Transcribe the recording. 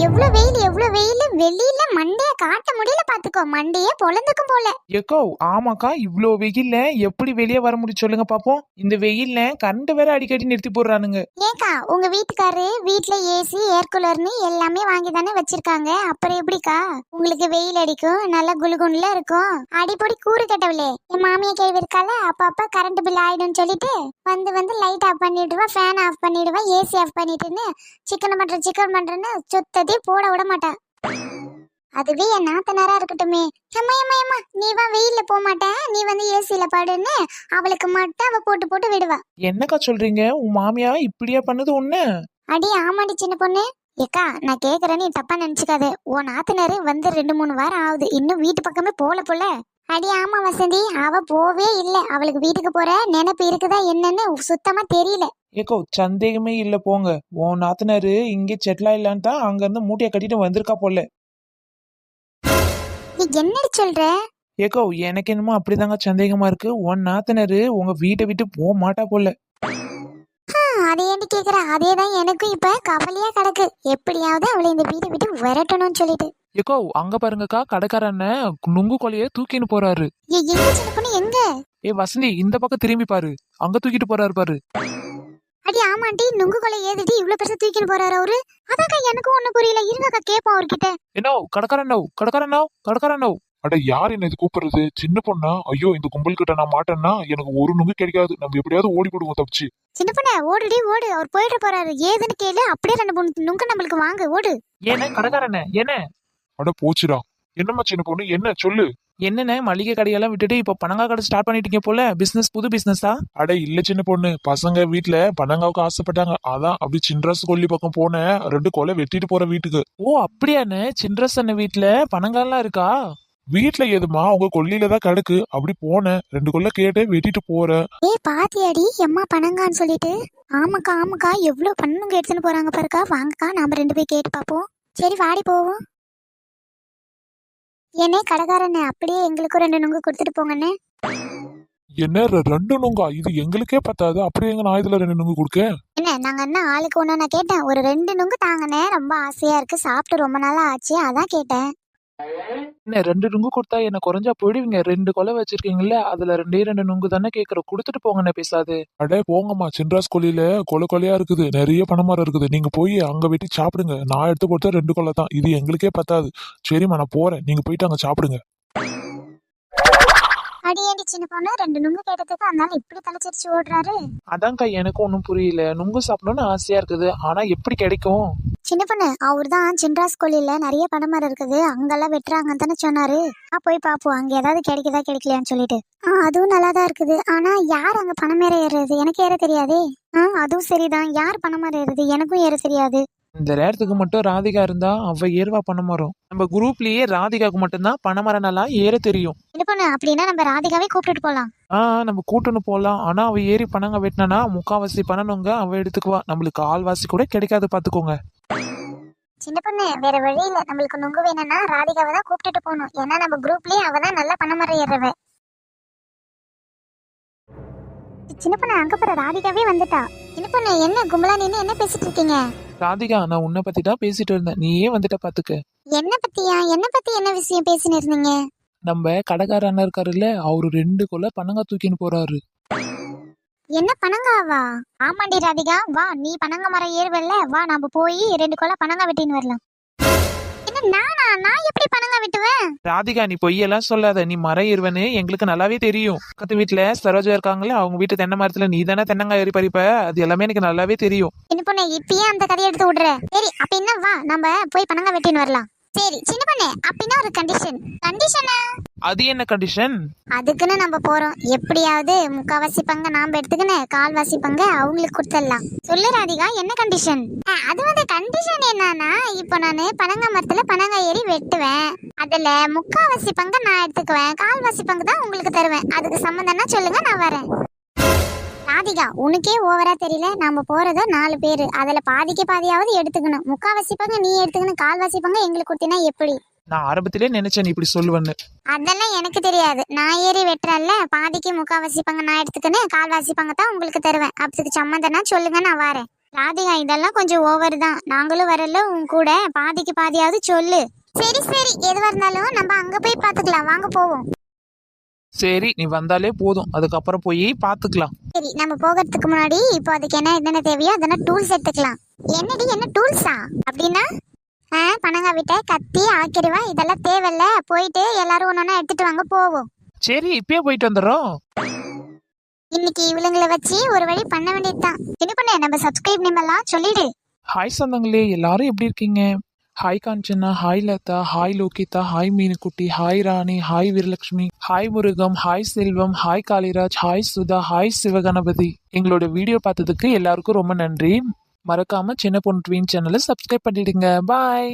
எவ்வளவு வெயில் வெளியில மண்டைய காட்ட முடியல பாத்துக்கோ, மண்டைய பொளந்துக்கும் போல. ஏக்கோ ஆமாக்கா, இவ்ளோ வெயில்ல எப்படி வெளியே வர முடியும் சொல்லுங்க பாப்போம். இந்த வெயில்ல கரண்ட் வேற அடிக்கடி நிறுத்தி போடுறானுங்க. ஏக்கா உங்க வீட்டுக்காரு வீட்டுல ஏசி ஏர் கூலர்னு எல்லாமே வாங்கி தானே வச்சிருக்காங்க, அப்புறம் எப்படிக்கா உங்களுக்கு வெயில் அடிக்கும், நல்லா குளுகுண்டுல இருக்கும். அடிப்பொடி கூறு கட்டவில்லை. என் மாமியா கேள்வி இருக்கால, அப்ப கரண்ட் பில் ஆயிடும்னு சொல்லிட்டு வந்து லைட் ஆஃப் பண்ணிடுவா, ஃபேன் ஆஃப் பண்ணிடுவா, ஏசி ஆஃப் பண்ணிட்டுன்னு சிக்கன் பண்றேன்னு சுத்தத்தை போட விட மாட்டா. அதுவே என் நாத்தனாரா இருக்கட்டுமே, அம்மா நீ வா வெயில்ல போக மாட்டேன், நீ வந்து ஏசியில பாடுன்னு அவளுக்கு மட்டும் அவ போட்டு போட்டு விடுவா. என்னக்கா சொல்றீங்க, உன் மாமியா இப்படியா பண்ணுது ஒண்ணு? அடி ஆமாடி சின்ன பொண்ணு. ஏக்கா நான் கேக்குறேன்னு தப்பா நினைச்சுக்காத, உன் நாத்தனாரு வந்து 2-3 வாரம் ஆகுது, இன்னும் வீட்டு பக்கமே போல. அடி ஆமா வசந்தி, அவ போவே இல்ல, அவளுக்கு வீட்டுக்கு போற நினைப்பு இருக்குதா என்னன்னு சுத்தமா தெரியல. ஏக்கோ சந்தேகமே இல்ல போங்க, உன் நாத்தனாரு இங்கே செட்டில் ஆயிடலான்னு தான் அங்க இருந்து மூட்டையை கட்டிட்டு வந்திருக்கா போல. நீ என்னடி சொல்ற? ஏக்கோ எனக்கு என்னமோ அப்படிதாங்க சந்தேகமா இருக்கு, உன் நாத்தனாரு உங்க வீட்டை விட்டு போக மாட்டா போல. அதே ஏண்டி கேக்குற, அதேதான் எனக்கும் இப்ப கவலையா கிடக்கு, எப்படியாவது அவளை இந்த வீட்டை விட்டு விரட்டணும்னு சொல்லிட்டு. ஏக்கோ அங்க பாருங்கக்கா, கடைக்காரண்ண நுங்கு கொலைய தூக்கின்னு போறாரு. எங்க சின்ன பொண்ணு எங்க? வசந்தி இந்த பக்கம் திரும்பி பாரு, அங்க தூக்கிட்டு போறாரு பாரு. அடி ஆமாண்டி, நுங்கு கொலை ஏதுடி இவ்வளவு பெருசா தூக்கின்னு போறாரு அவரு? அதாக்கா எனக்கும் ஒண்ணு புரியல, இருங்கக்கா கேப்போம் அவர்கிட்ட. என்னோ கடைக்காரண்ணோ. அட யார் என்ன இது கூப்பிடுறது? சின்ன பொண்ணா? ஐயோ இந்த கும்பல் கிட்ட நான் மாட்டேன்னா எனக்கு ஒரு நுங்கு கிடைக்காது, நம்ம எப்படியாவது ஓடி போடுவோம் தப்பிச்சு. சின்ன பொண்ணு ஓடுடி ஓடு, அவர் போயிட்டு போறாரு, ஏதுன்னு கேளு, அப்படியே 2-3 நுங்கு நம்மளுக்கு வாங்க, ஓடு. ஏன கடைக்காரண்ண என்ன? அட போச்சுடா. என்னம்மா சின்ன பொண்ணு, என்ன சொல்லு. என்னென்ன மளிகை கடையெல்லாம் விட்டுட்டு இப்ப பனங்கா கடை ஸ்டார்ட் பண்ணிட்டீங்க போல, பிசினஸ் புது பிசினஸா? அட இல்ல சின்ன பொண்ணு, பசங்க வீட்டுல பனங்காவுக்கு ஆசைப்பட்டாங்க, அதான் அப்படி சின்ராசு கொல்லி பக்கம் போனேன், 2 கொலை வெட்டிட்டு போற வீட்டுக்கு. ஓ அப்படியாண்ணே, சின்ரஸ் அண்ணன் வீட்டுல பனங்காலாம் இருக்கா? வீட்டுல எதுமா அவங்க கொல்லியில தான் கிடக்கு, அப்படி போனேன் 2 கொல்லை கேட்டு வெட்டிட்டு போறேன். பாத்தியாடி எம்மா பனங்கான்னு சொல்லிட்டு? ஆமாக்கா எவ்வளவு பண்ணுங்க எடுத்துன்னு போறாங்க பாருக்கா, வாங்கக்கா நாம 2 போய் கேட்டு பாப்போம். சரி வாடி போவோம். என்னே கடைக்காரண்ணே, அப்படியே எங்களுக்கு 2 நுங்கு கொடுத்துட்டு போங்கண்ணே. என்ன 2 நுங்கா? இது எங்களுக்கே பத்தாது, அப்படியே எங்க நான் இதுல 2 நுங்கு கொடுக்க? என்ன நாங்க என்ன ஆளுக்கு ஒண்ணு நான் கேட்டேன், ஒரு 2 நுங்கு தாங்கண்ணே, ரொம்ப ஆசையா இருக்கு, சாப்பிட்டு ரொம்ப நாளா ஆச்சு, அதான் கேட்டேன். என்ன 2 நுங்கு கொடுத்தா என்ன குறைஞ்சா போயிடுவீங்க? 2 கொலை வச்சிருக்கீங்கல்ல, அதுல 2 நுங்கு தானே கேக்குறோம், கொடுத்துட்டு போங்கண்ணே பேசாது. அடே போங்கம்மா, சின்ராஸ் கொல்லியில கொலையா இருக்குது, நிறைய பனைமரம் இருக்குது, நீங்க போய் அங்க வெட்டி சாப்பிடுங்க. நான் எடுத்து கொடுத்தா 2 கொலை தான், இது எங்களுக்கே பத்தாது. சரிம்மா நான் போறேன், நீங்க போயிட்டு அங்க சாப்பிடுங்க. அடியேடி சின்ன பொண்ணு, 2 நுங்கு கேட்டதுக்கு அதனால இப்படி தலைச்சிருச்சு ஓடுறாரு. அதான்க்கா எனக்கு ஒன்னும் புரியல, நுங்கு சாப்பிடணும்னு ஆசையா இருக்குது, ஆனா எப்படி கிடைக்கும்? சின்ன பொண்ணு அவர் தான் சின்ராஸ் கோழியில நிறைய பனைமரம் இருக்குது, அங்கெல்லாம் வெட்டுறாங்கன்னு தானே சொன்னாரு. போய் பாப்போம் அங்க ஏதாவது கிடைக்கலையான்னு சொல்லிட்டு. அதுவும் நல்லாதான் இருக்குது, ஆனா யார் அங்க பனைமரம் ஏறுறது? எனக்கு ஏற தெரியாதே. அதுவும் சரிதான், யார் பனைமரம் ஏறுறது? எனக்கும் ஏற தெரியாது. இந்த நேரத்துக்கு மட்டும் ராதிகா இருந்தா அவ ஏறுவா பனைமரம். நம்ம குரூப்லயே ராதிகாவுக்கு மட்டும்தான் பனைமரம் நல்லா ஏற தெரியும். சின்ன பொண்ணு அப்படின்னா நம்ம ராதிகாவே கூப்பிட்டுட்டு போலாம். நம்ம கூட்டுன்னு போலாம், ஆனா அவ ஏறி பனங்க வெட்டினா முக்காவாசி பணனுங்க அவ எடுத்துக்குவா, நம்மளுக்கு ஆள்வாசி கூட கிடைக்காது பாத்துக்கோங்க. சின்ன பொண்ணு வேற வழி இல்ல, நம்மளுக்கு நுங்கு வேணும்னா ராதிகாவை தான் கூப்பிட்டுட்டு போகணும், ஏன்னா நம்ம குரூப்லயே அவதான் நல்லா பனைமரம் ஏறுறவ. சின்ன பொண்ணு அங்க போற ராதிகாவே வந்துட்டா. சின்ன பொண்ணு என்ன கும்பலா நின்னு என்ன பேசிட்டு இருக்கீங்க? ராதிகா நான் உன்னை பத்தி தான் பேசிட்டு இருந்தேன், நீயே வந்துட்ட பாத்துக்க. என்ன பத்தியா? என்ன பத்தி என்ன விஷயம் பேசின்னு இருந்தீங்க? நம்ம கடைக்கார அண்ணன் இருக்காருல்ல, அவரு 2 கொலை பனங்கா தூக்கின்னு போறாரு. என்ன பனங்காவா? ஆமாண்டி ராதிகா, வா நீ பனங்க மரம் ஏறுவல்ல, வா நாம போய் 2 கொலை பனங்கா வெட்டின்னு வரலாம். என்ன நான் எப்படி பனங்கா வெட்டுவேன்? ராதிகா நீ பொய்யெல்லாம் சொல்லாத, நீ மரம் ஏறுவன்னு எங்களுக்கு நல்லாவே தெரியும். பக்கத்து வீட்டுல சரோஜா இருக்காங்களே, அவங்க வீட்டு தென்னை மரத்துல நீ தானே தென்னங்காய் ஏறி பறிப்ப, அது எல்லாமே எனக்கு நல்லாவே தெரியும். சின்ன பொண்ணு இப்பயே அந்த கதையை எடுத்து விடுற? சரி அப்ப என்ன, வா நம்ம போய் பனங்கா வெட்டின்னு வரலாம். சரி சின்ன பொண்ணு, அப்படின்னா ஒரு கண்டிஷனா? அது என்ன கண்டிஷன்? அதுக்குன்னு நம்ம போறோம், எப்படியாவது முக்காவாசி பங்க நாம எடுத்துக்கின்னு கால்வாசி பங்க அவங்களுக்கு கொடுத்துடலாம். சொல்லு ராதிகா என்ன கண்டிஷன்? அது வந்து கண்டிஷன் என்னன்னா, இப்போ நானு பனங்கா மரத்துல பனங்கா ஏறி வெட்டுவேன், அதுல முக்காவாசி பங்க நான் எடுத்துக்குவேன், கால்வாசி பங்கு தான் உங்களுக்கு தருவேன், அதுக்கு சம்மந்தம்னா சொல்லுங்க நான் வரேன். ராதிகா உனக்கே ஓவரா தெரியல, நாம போறத 4 பேரு, அதுல பாதிக்கு பாதியாவது எடுத்துக்கணும், முக்காவாசி பங்கு நீ எடுத்துக்கணும், கால்வாசி பங்கு எங்களுக்கு கொடுத்தீங்கன்னா எப்படி? நான் ஆரம்பத்திலே நினைச்சேன் இப்படி சொல்லுவேன்னு. அதெல்லாம் எனக்கு தெரியாது, நான் ஏறி வெட்டுறேன்ல, பாதிக்கு முக்காவாசி பங்கு நான் எடுத்துக்கணும், கால்வாசி பங்கு தான் உங்களுக்கு தருவேன், அதுக்கு சம்மந்தம்னா சொல்லுங்க நான் வரேன். ராதிகா இதெல்லாம் கொஞ்சம் ஓவர் தான். நாங்களும் வரல உன் கூட, பாதிக்கு பாதியாவது சொல்லு. சரி சரி, எதுவா இருந்தாலும் நம்ம அங்க போய் பாத்துக்கலாம், வாங்க போவோம். சரி நீ வந்தாலே போதும், அதுக்கப்புறம் போய் பாத்துக்கலாம். சரி, நம்ம போகிறதுக்கு முன்னாடி இப்போ அதுக்கு என்னென்ன தேவையோ அதெல்லாம் டூல்ஸ் எடுத்துக்கலாம். என்னடி, என்ன டூல்ஸா அப்படின்னா? பனங்காய் விட்ட கத்தி, ஆக்கிரவா இதெல்லாம் தேவையில்ல. போயிட்டு எல்லாரும் ஒன்னொன்னா எடுத்துட்டு வாங்க, போவோம். சரி இப்பயே போயிட்டு வந்துடுறோம். இன்னைக்கு இவளுங்களை வச்சு ஒரு வழி பண்ண வேண்டியதுதான். என்ன பண்ண, நம்ம சப்ஸ்கிரைப் நேம் எல்லாம் சொல்லிடு. ஹாய் சொந்தங்களே, எல்லாரும் எப்படி இருக்கீங்க? Hi Kanchana, hi Latha, hi Lohitha, hi மீனுக்குட்டி, hi Rani, hi Veeralakshmi, hi Murugam, hi Selvam, hi Kaliraj, hi Sudha, hi Sivaganapathi. எங்களோட வீடியோ பார்த்ததுக்கு எல்லாருக்கும் ரொம்ப நன்றி. மறக்காம சின்ன பொண்ணு ட்வீன் சேனலை சப்ஸ்கிரைப் பண்ணிடுங்க. பாய்.